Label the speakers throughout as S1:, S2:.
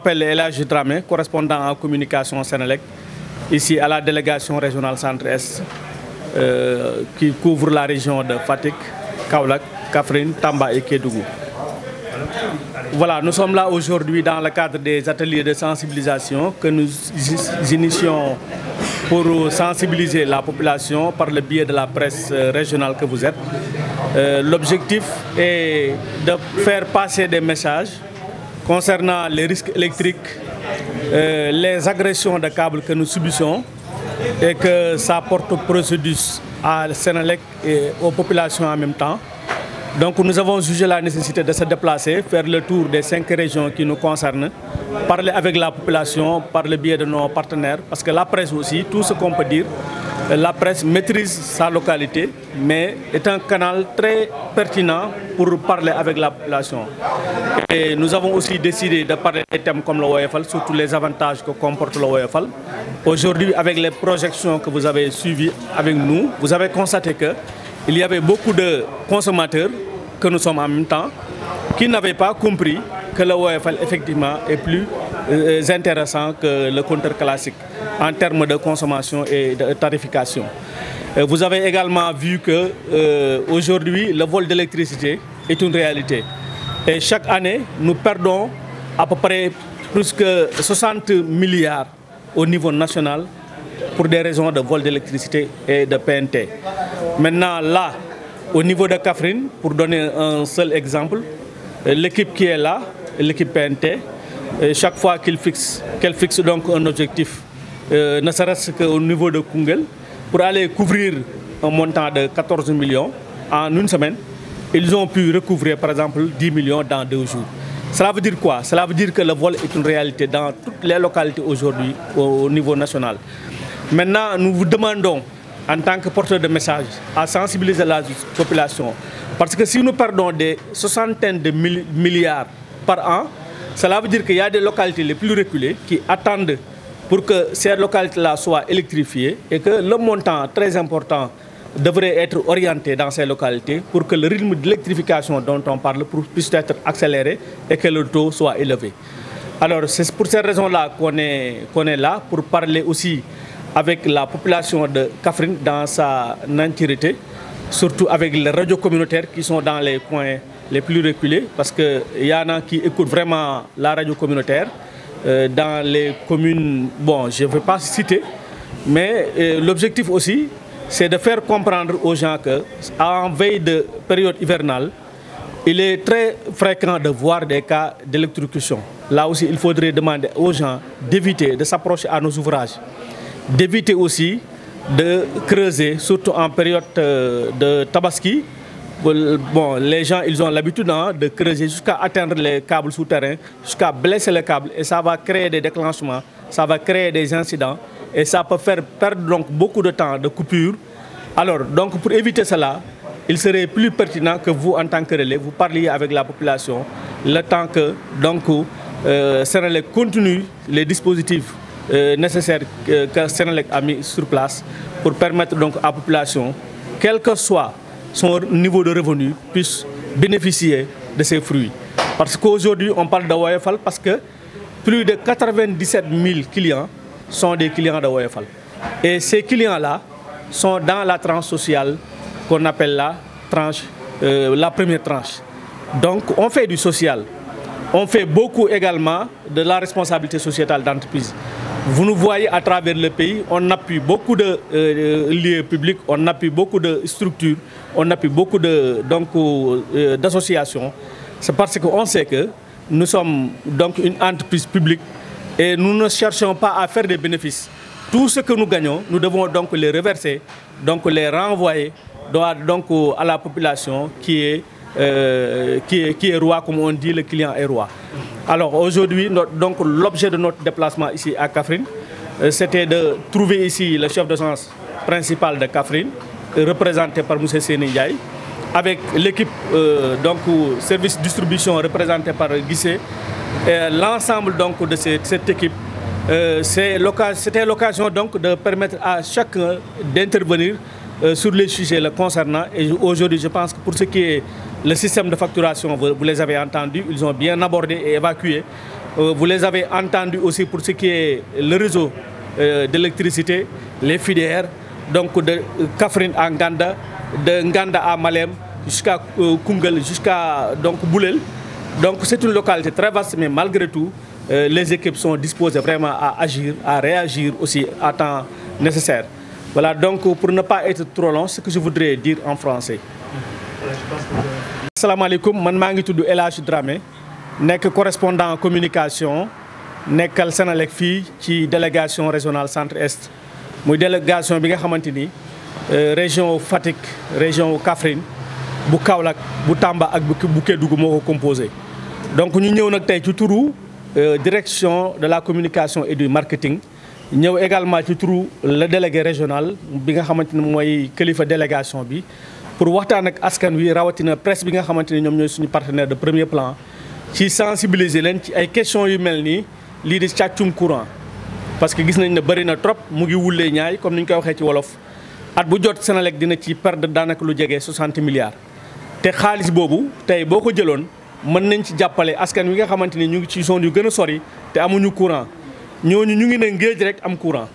S1: m'appelle Elhadji Dramé, correspondant en communication Senelec, ici à la délégation régionale Centre-Est, qui couvre la région de Fatick, Kaolack, Kaffrine, Tamba et Kédougou. Voilà, nous sommes là aujourd'hui dans le cadre des ateliers de sensibilisation que nous initions pour sensibiliser la population par le biais de la presse régionale que vous êtes. L'objectif est de faire passer des messages concernant les risques électriques, les agressions de câbles que nous subissons et que ça porte préjudice à Senelec et aux populations en même temps. Donc nous avons jugé la nécessité de se déplacer, faire le tour des 5 régions qui nous concernent, parler avec la population par le biais de nos partenaires, parce que la presse aussi, tout ce qu'on peut dire, la presse maîtrise sa localité, mais est un canal très pertinent pour parler avec la population. Et nous avons aussi décidé de parler des thèmes comme le Woyofal, surtout les avantages que comporte le Woyofal. Aujourd'hui, avec les projections que vous avez suivies avec nous, vous avez constaté qu'il y avait beaucoup de consommateurs que nous sommes en même temps qui n'avaient pas compris que le Woyofal effectivement est plus intéressant que le compteur classique en termes de consommation et de tarification. Vous avez également vu que aujourd'hui le vol d'électricité est une réalité. Et chaque année, nous perdons à peu près plus que 60 milliards au niveau national pour des raisons de vol d'électricité et de PNT. Maintenant, là, au niveau de Kaffrine, pour donner un seul exemple, l'équipe qui est là, l'équipe PNT, chaque fois qu'elle fixe donc un objectif, ne serait-ce qu'au niveau de Koungheul, pour aller couvrir un montant de 14 millions en une semaine, ils ont pu recouvrir par exemple 10 millions dans 2 jours. Cela veut dire quoi? Cela veut dire que le vol est une réalité dans toutes les localités aujourd'hui au niveau national. Maintenant, nous vous demandons, en tant que porteur de message, à sensibiliser la population. Parce que si nous perdons des soixantaines de milliards par an, cela veut dire qu'il y a des localités les plus reculées qui attendent pour que ces localités-là soient électrifiées et que le montant très important devrait être orienté dans ces localités pour que le rythme d'électrification dont on parle puisse être accéléré et que le taux soit élevé. Alors c'est pour ces raisons-là qu'on est là, pour parler aussi avec la population de Kaffrine dans sa entièreté, surtout avec les radios communautaires qui sont dans les coins les plus reculés, parce qu'il y en a qui écoutent vraiment la radio communautaire dans les communes, bon, je ne vais pas citer, mais l'objectif aussi, c'est de faire comprendre aux gens qu'en veille de période hivernale, il est très fréquent de voir des cas d'électrocution. Là aussi, il faudrait demander aux gens d'éviter de s'approcher à nos ouvrages, d'éviter aussi de creuser, surtout en période de Tabaski. Bon, les gens, ils ont l'habitude de creuser jusqu'à atteindre les câbles souterrains, jusqu'à blesser les câbles, et ça va créer des déclenchements, ça va créer des incidents, et ça peut faire perdre donc beaucoup de temps de coupure. Alors, donc pour éviter cela, il serait plus pertinent que vous, en tant que relais, vous parliez avec la population, le temps que donc Senelec continue les dispositifs nécessaires que Senelec a mis sur place pour permettre donc à la population, quel que soit son niveau de revenu, puisse bénéficier de ces fruits. Parce qu'aujourd'hui, on parle de Woyofal parce que plus de 97 000 clients sont des clients de Woyofal. Et ces clients-là sont dans la tranche sociale qu'on appelle la première tranche. Donc, on fait du social. On fait beaucoup également de la responsabilité sociétale d'entreprise. Vous nous voyez à travers le pays, on appuie beaucoup de lieux publics, on appuie beaucoup de structures, on appuie beaucoup d'associations. C'est parce qu'on sait que nous sommes donc une entreprise publique et nous ne cherchons pas à faire des bénéfices. Tout ce que nous gagnons, nous devons donc les reverser, donc les renvoyer donc à la population qui est roi, comme on dit, le client est roi. Alors aujourd'hui, donc l'objet de notre déplacement ici à Kaffrine, c'était de trouver ici le chef de service principal de Kaffrine, représenté par M. Séni Ndiaye, avec l'équipe donc service distribution représentée par Guissé, et l'ensemble donc de cette équipe. C'était l'occasion donc de permettre à chacun d'intervenir sur les sujets le concernant. Et aujourd'hui, je pense que pour ce qui est le système de facturation, vous les avez entendus, ils ont bien abordé et évacué Vous les avez entendus aussi pour ce qui est le réseau d'électricité, les filières, donc de Kaffrine à Nganda, de Nganda à Malem, jusqu'à Koungheul, jusqu'à donc Boulel. Donc c'est une localité très vaste, mais malgré tout, les équipes sont disposées vraiment à agir, à réagir aussi à temps nécessaire. Voilà, donc pour ne pas être trop long, ce que je voudrais dire en français. Assalamu alaikum, je suis El Hadj Dramé, correspondant en communication, nekkal Senelec fii ci délégation régionale centre-est. Muy délégation bi nga xamante ni région Fatick, région Kaffrine, bu Kaolack, bu Tamba ak bu Kédougou moo ko composé. Donc ñu ñëw nag tey ci turu direction de la communication et du marketing. ñëw également ci turu le délégué régional bi nga xamante ni mooy kilifa délégation bi pour waxtaan ak askan wi rawatina presse bi nga xamante ni ñoom ñooy suñu partenaire de premier plan ci sensibiliser leen ci ay questions yu mel nii lii di càccum courant. parce que gis nañ ne bëri na trop mu ngi wullee ñaay comme ni ñu koy waxee ci wolof at bu jot Senelec dina ci perdre daanaka lu jege 60 milliards. te xaalis boobu tey boo ko jëloon mën nañ ci jàppale askan wi nga xamante ni ñu ngi ci zone yu gën a sori te amuñu courant. ñooñu ñu ngi ne Ngéej rek am courant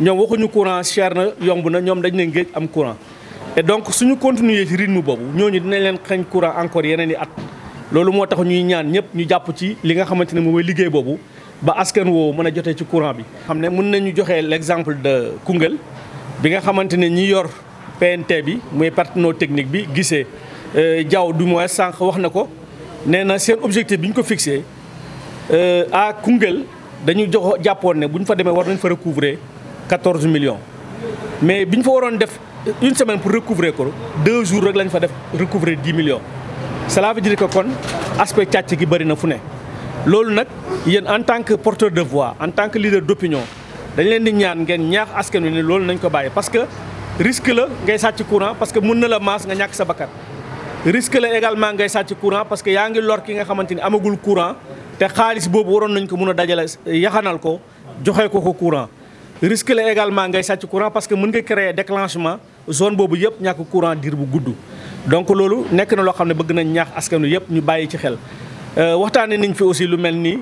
S1: ñoom waxuñu courant cher na yomb na ñoom dañ ne Ngéej am courant et donc suñu continuer ci rythme boobu ñooñu dinañ leen xañ courant encore yeneen i at. loolu moo tax ñuy ñaan ñëpp ñu jàpp ci li nga xamante ne moom mooy liggéey boobu ba askan woowu mën a jotee ci courant bi. xam ne mën nañu joxe l'exemple de Koungheul bi nga xamante ne ñi yor PNT bi muy partenaire technique bi gisee Diaw du moins sànq wax na ko nee na seen objectif bi ñu ko fixé à Koungheul. dañu jàppoon ne bu ñu fa demee war nañ fa recouvrer 14 millions mais bi ñu fa waroon def une semaine pour recouvrer ko 2 jours rek lañ fa def recouvrer 10 millions. cela veut dire que kon aspect càcc gi bëri na fu ne. loolu nag yéen en tant que porteur de voix en tant que leader d'opinion dañ leen di ñaan ngeen ñaax askan wi ne loolu nañ ko bàyyi parce que risque la ngay sàcc courant parce que mën na la maas nga ñàkk sa bakkan. risque la également ngay sàcc courant parce que yaa ngi lor ki nga xamante ni amagul courant. te xaalis boobu waroon nañ ko mën a dajale yaxanal ko joxe ko courant risque la également ngay sàcc courant parce que mën nga créer déclenchement zone boobu yëpp ñàkk courant diir bu gudd. donc loolu nekk na loo xam ne bëgg nañ ñaax askanu yëpp ñu bàyyi ci xel. waxtaanee nañ fi aussi lu mel ni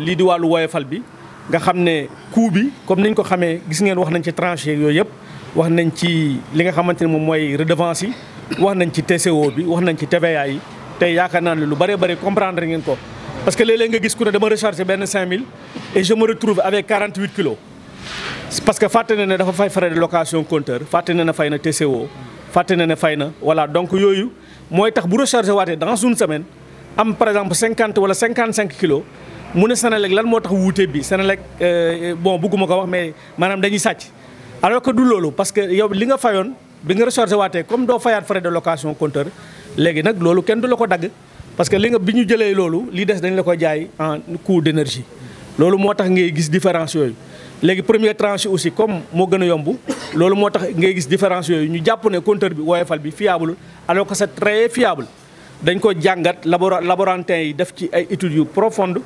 S1: lii di wàllu woyofal bi nga xam ne coût bi comme niñ ko xamee gis ngeen wax nañ ci tranché yooyu yëpp wax nañ ci li nga xamante ne moom mooy redevance yi wax nañ ci TCO bi wax nañ ci TVA yi tey yaakaar naa ne lu bëree bëri comprendre ngeen ko. parce que léeg-léeg nga gis ku ne dama recharger benn 5000 et je me retrouve avec 48 kilos parce que fàtte na ne dafa fay frais de location compteur fàtte na ne fay na TCO fàtte na ne fay na voilà donc yooyu mooy tax bu recharger waatee dans une semaine am par exemple 50 wala 55 kilos mu ne Senelec lan moo tax wuute bi Senelec bon bëgguma ko wax mais maanaam dañuy sàcc alors que du loolu parce que yow li nga fayoon bi nga recharger waatee comme doo fayaat frais de location compteur léegi nag loolu kenn du la ko dagg. parce que li nga bi ñu jëlee loolu li des dañ la koy jaay en coût d'énergie loolu moo tax ngay gis différence yooyu léegi première tranche aussi comme moo gën a yomb loolu moo tax ngay gis différence yooyu ñu jàpp ne compteur bi woyofal bi fiable alors que c'est très fiable dañ ko jàngat laborantin yi def ci ay études yu profondes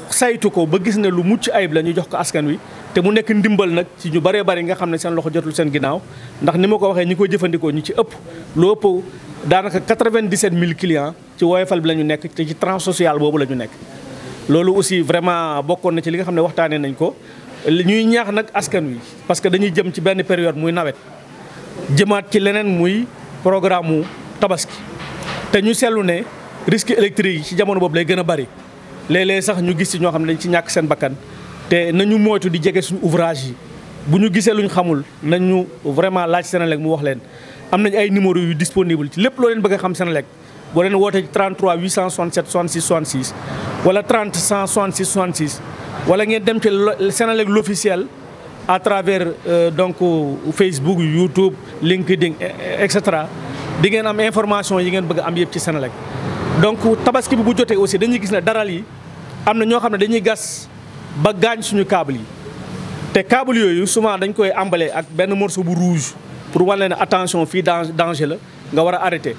S1: saytu ko ba gis ne lu mucc ayib la ñu jox ko askan wi te mu nekk ndimbal nag ci ñu bëree bëri nga xam ne seen loxo jotul seen ginnaaw ndax ni ma ko waxee ñi koy jëfandikoo ñu ci ëpp lu ëpp daanaka 97 000 clients ci woyofal bi la ñu nekk te ci tranche sociale boobu la ñu nekk. loolu aussi vraiment bokkoon na ci li nga xam ne waxtaanee nañ ko ñuy ñaax nag askan wi parce que dañuy jëm ci benn période muy nawet jëmaat ci leneen muy programme mu tabaski te ñu seetlu ne risque électrique yi ci jamono boobu lay gën a bëri léeg-léeg sax ñu gis ci ñoo xam ne dañ ci ñàkk seen bakkan te nañu moytu di jege suñu ouvrage yi bu ñu gisee luñ xamul nañu vraiment laaj Senelec mu wax leen. am nañ ay numéros yu disponible ci lépp loo leen bëgg a xam Senelec boo leen wootee ci 33 867 66 66 wala 30 166 66 wala ngeen dem ci Senelec l'officiel à travers donc Facebook YouTube LinkedIn et cetera di ngeen am information yi ngeen bëgg a am yëpp ci Senelec. donc tabaski bi bu jotee aussi dañuy gis ne daral yi am na ñoo xam ne dañuy gas ba gaañ suñu câble yi te câble yooyu souvent dañ koy emballé ak benn morceau bu rouge. pour wane ne attention fii danger la nga war a arrêter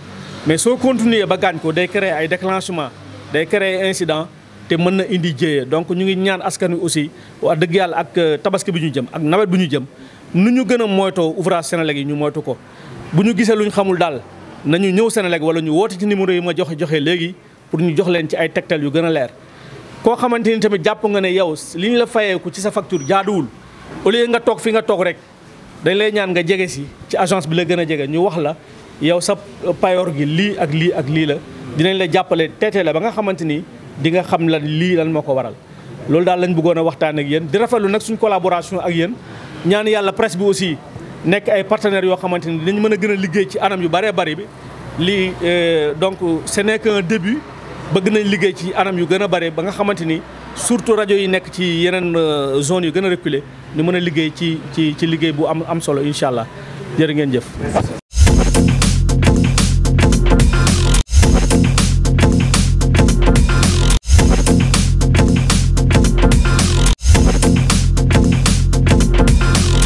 S1: mais soo continuer ba gaañ ko day créer ay déclenchement day créer incident te mën na indi jéyee donc ñu ngi ñaan askan wi aussi wax dëgg yàlla ak tabaski bi ñu jëm ak nawet bi ñu jëm nu ñu gën a moytoo ouvrage Senelec yi ñu moytu ko bu ñu gisee lu ñu xamul daal nañu ñëw Senelec wala ñu woote ci numéro yi ma joxe léegi pour ñu jox leen ci ay tegtal yu gën a leer koo xamante ni tamit jàpp nga ne yow li ñu la fayeeku ci sa facture jaaduwul au lieu nga toog fi nga toog rek dañ lay ñaan nga jege si ci agence bi la gën a jege ñu wax la yow sa payoor gi lii ak lii ak lii la dinañ la jàppale teete la ba nga xamante ni di nga xam la lii lan moo ko waral. loolu daal lañ bëggoon a waxtaan ak yéen di rafetlu nag suñ collaboration ak yéen ñaan yàlla presse bi aussi nekk ay partenaires yoo xamante ni dañ mën a gën a liggéey ci anam yu bëree bëri bi lii donc ce n'est qu'un début bëgg nañ liggéey ci anam yu gën a bëri ba nga xamante ni surtout rajo yi nekk ci yeneen zones yu gën a reculé ñu mën a liggéey ci liggéey bu am solo incha allah jërë ngeen jëf.